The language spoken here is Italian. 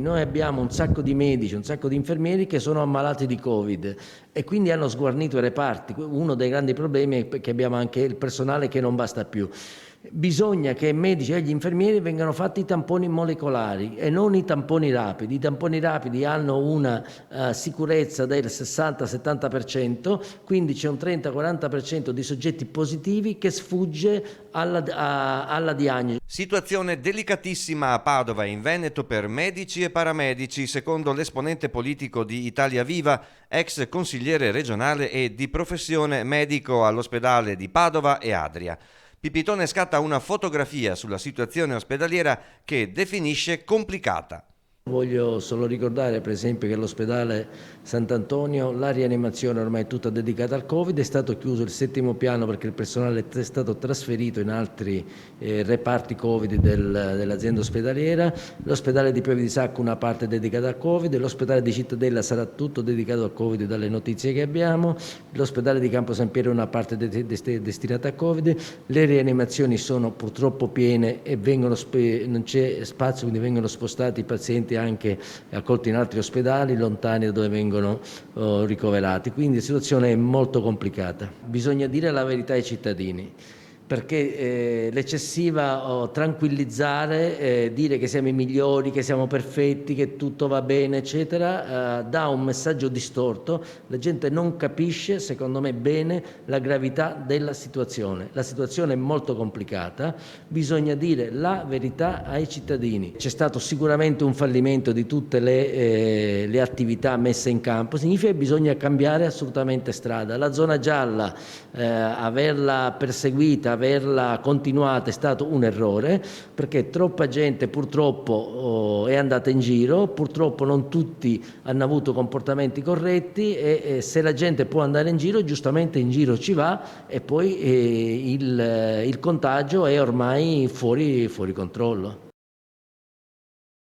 Noi abbiamo un sacco di medici, un sacco di infermieri che sono ammalati di Covid e quindi hanno sguarnito i reparti. Uno dei grandi problemi è che abbiamo anche il personale che non basta più. Bisogna che ai medici e agli infermieri vengano fatti i tamponi molecolari e non i tamponi rapidi. I tamponi rapidi hanno una sicurezza del 60-70%, quindi c'è un 30-40% di soggetti positivi che sfugge alla diagnosi. Situazione delicatissima a Padova, in Veneto, per medici e paramedici, secondo l'esponente politico di Italia Viva, ex consigliere regionale e di professione medico all'ospedale di Padova e Adria. Pipitone scatta una fotografia sulla situazione ospedaliera che definisce complicata. Voglio solo ricordare per esempio che all'ospedale Sant'Antonio la rianimazione ormai è tutta dedicata al Covid, è stato chiuso il 7° piano perché il personale è stato trasferito in altri reparti Covid dell'azienda ospedaliera, l'ospedale di Pieve di Sacco una parte dedicata al Covid, l'ospedale di Cittadella sarà tutto dedicato al Covid dalle notizie che abbiamo, l'ospedale di Campo San Piero una parte destinata al Covid, le rianimazioni sono purtroppo piene e non c'è spazio, quindi vengono spostati i pazienti anche accolti in altri ospedali lontani da dove vengono ricoverati, quindi la situazione è molto complicata. Bisogna dire la verità ai cittadini, perché l'eccessiva tranquillizzare, dire che siamo i migliori, che siamo perfetti, che tutto va bene, eccetera, dà un messaggio distorto. La gente non capisce, secondo me, bene la gravità della situazione. La situazione è molto complicata, bisogna dire la verità ai cittadini. C'è stato sicuramente un fallimento di tutte le attività messe in campo, significa che bisogna cambiare assolutamente strada. La zona gialla, averla perseguita, averla continuata è stato un errore, perché troppa gente purtroppo è andata in giro, purtroppo non tutti hanno avuto comportamenti corretti e se la gente può andare in giro, giustamente in giro ci va e poi il contagio è ormai fuori controllo.